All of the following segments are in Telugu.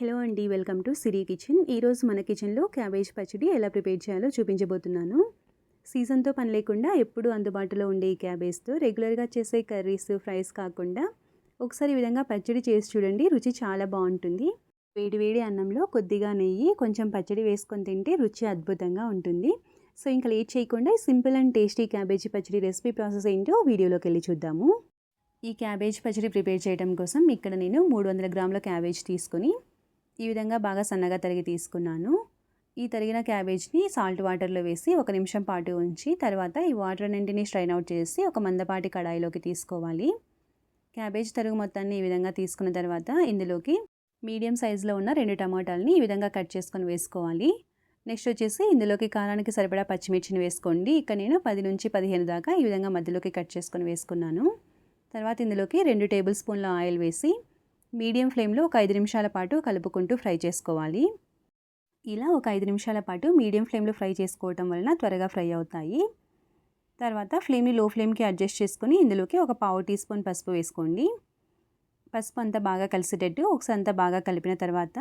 హలో అండి, వెల్కమ్ టు సిరి కిచెన్. ఈరోజు మన కిచెన్లో క్యాబేజ్ పచ్చడి ఎలా ప్రిపేర్ చేయాలో చూపించబోతున్నాను. సీజన్తో పని లేకుండా ఎప్పుడూ అందుబాటులో ఉండే ఈ క్యాబేజ్తో రెగ్యులర్గా చేసే కర్రీస్, ఫ్రైస్ కాకుండా ఒకసారి ఈ విధంగా పచ్చడి చేసి చూడండి. రుచి చాలా బాగుంటుంది. వేడి అన్నంలో కొద్దిగా నెయ్యి, కొంచెం పచ్చడి వేసుకొని తింటే రుచి అద్భుతంగా ఉంటుంది. సో ఇంకా లేట్ చేయకుండా సింపుల్ అండ్ టేస్టీ క్యాబేజీ పచ్చడి రెసిపీ ప్రాసెస్ ఏంటో వీడియోలోకి వెళ్ళి చూద్దాము. ఈ క్యాబేజ్ పచ్చడి ప్రిపేర్ చేయడం కోసం ఇక్కడ నేను 300 గ్రాముల క్యాబేజ్ తీసుకొని ఈ విధంగా బాగా సన్నగా తరిగి తీసుకున్నాను. ఈ తరిగిన క్యాబేజ్ని సాల్ట్ వాటర్లో వేసి 1 నిమిషం పాటు ఉంచి తర్వాత ఈ వాటర్ అన్నింటినీ స్ట్రైన్ అవుట్ చేసి ఒక మందపాటి కడాయిలోకి తీసుకోవాలి. క్యాబేజ్ తరుగు మొత్తాన్ని ఈ విధంగా తీసుకున్న తర్వాత ఇందులోకి మీడియం సైజులో ఉన్న 2 టమాటాలని ఈ విధంగా కట్ చేసుకొని వేసుకోవాలి. నెక్స్ట్ వచ్చేసి ఇందులోకి కారానికి సరిపడా పచ్చిమిర్చిని వేసుకోండి. ఇక్కడ నేను 10 నుంచి 15 దాకా ఈ విధంగా మధ్యలోకి కట్ చేసుకొని వేసుకున్నాను. తర్వాత ఇందులోకి 2 టేబుల్ స్పూన్ల ఆయిల్ వేసి మీడియం ఫ్లేమ్లో ఒక 5 నిమిషాల పాటు కలుపుకుంటూ ఫ్రై చేసుకోవాలి. ఇలా ఒక 5 నిమిషాల పాటు మీడియం ఫ్లేమ్లో ఫ్రై చేసుకోవటం వలన త్వరగా ఫ్రై అవుతాయి. తర్వాత ఫ్లేమ్ని లో ఫ్లేమ్కి అడ్జస్ట్ చేసుకొని ఇందులోకి ఒక పావు టీ స్పూన్ పసుపు వేసుకోండి. పసుపు అంతా బాగా కలిసేటట్టు ఒకసారి అంతా బాగా కలిపిన తర్వాత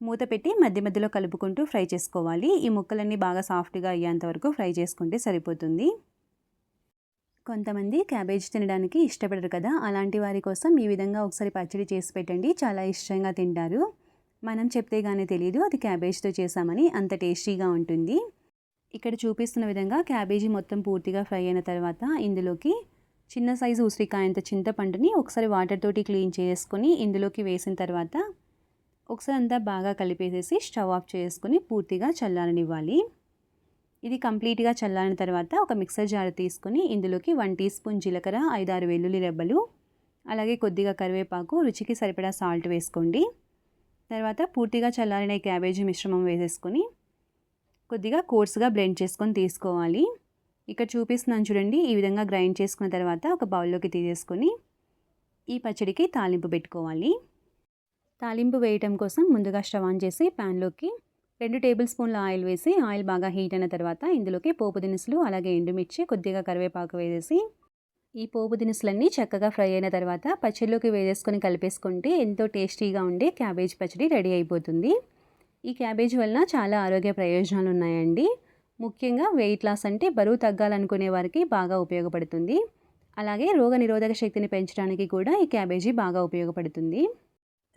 మూత పెట్టి మధ్యలో కలుపుకుంటూ ఫ్రై చేసుకోవాలి. ఈ ముక్కలన్నీ బాగా సాఫ్ట్గా అయ్యేంత వరకు ఫ్రై చేసుకుంటే సరిపోతుంది. కొంతమంది క్యాబేజ్ తినడానికి ఇష్టపడరు కదా, అలాంటి వారి కోసం ఈ విధంగా ఒకసారి పచ్చడి చేసి పెట్టండి. చాలా ఇష్టంగా తింటారు. మనం చెప్తే కానీ తెలియదు అది క్యాబేజ్తో చేసామని, అంత టేస్టీగా ఉంటుంది. ఇక్కడ చూపిస్తున్న విధంగా క్యాబేజీ మొత్తం పూర్తిగా ఫ్రై అయిన తర్వాత ఇందులోకి చిన్న సైజు ఉసిరికాయంత చింతపండుని ఒకసారి వాటర్ తోటి క్లీన్ చేసుకొని ఇందులోకి వేసిన తర్వాత ఒకసారి అంతా బాగా కలిపేసేసి స్టవ్ ఆఫ్ చేసుకొని పూర్తిగా చల్లారనివ్వాలి. ఇది కంప్లీట్గా చల్లారిన తర్వాత ఒక మిక్సర్ జార్ తీసుకొని ఇందులోకి 1 టీ స్పూన్ జీలకర్ర, 5-6 వెల్లుల్లి రెబ్బలు, అలాగే కొద్దిగా కరివేపాకు, రుచికి సరిపడా సాల్ట్ వేసుకోండి. తర్వాత పూర్తిగా చల్లారిన క్యాబేజీ మిశ్రమం వేసేసుకొని కొద్దిగా కోర్స్గా బ్లెండ్ చేసుకొని తీసుకోవాలి. ఇక్కడ చూపిస్తున్నాను చూడండి. ఈ విధంగా గ్రైండ్ చేసుకున్న తర్వాత ఒక బౌల్లోకి తీసేసుకొని ఈ పచ్చడికి తాలింపు పెట్టుకోవాలి. తాలింపు వేయటం కోసం ముందుగా స్టవ్ ఆన్ చేసి ప్యాన్లోకి 2 టేబుల్ స్పూన్ల ఆయిల్ వేసి ఆయిల్ బాగా హీట్ అయిన తర్వాత ఇందులోకి పోపు దినుసులు, అలాగే ఎండుమిర్చి, కొద్దిగా కరివేపాకు వేసేసి ఈ పోపు దినుసులన్నీ చక్కగా ఫ్రై అయిన తర్వాత పచ్చడిలోకి వేసేసుకొని కలిపేసుకుంటే ఎంతో టేస్టీగా ఉండే క్యాబేజ్ పచ్చడి రెడీ అయిపోతుంది. ఈ క్యాబేజ్ వలన చాలా ఆరోగ్య ప్రయోజనాలు ఉన్నాయండి. ముఖ్యంగా వెయిట్ లాస్ అంటే బరువు తగ్గాలనుకునే వారికి బాగా ఉపయోగపడుతుంది. అలాగే రోగనిరోధక శక్తిని పెంచడానికి కూడా ఈ క్యాబేజీ బాగా ఉపయోగపడుతుంది.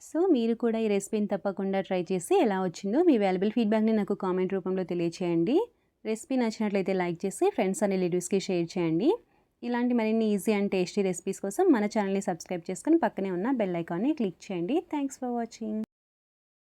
సో మీరు కూడా ఈ రెసిపీని తప్పకుండా ట్రై చేసి ఎలా వచ్చిందో మీ వాల్యుబుల్ ఫీడ్బ్యాక్ని నాకు కామెంట్ రూపంలో తెలియచేయండి. రెసిపీ నచ్చినట్లయితే లైక్ చేసి ఫ్రెండ్స్ అండ్ రిలేటివ్స్కి షేర్ చేయండి. ఇలాంటి మరిన్ని ఈజీ అండ్ టేస్టీ రెసిపీస్ కోసం మన ఛానల్ని సబ్స్క్రైబ్ చేసుకొని పక్కనే ఉన్న బెల్ ఐకాన్ని క్లిక్ చేయండి. Thanks for watching.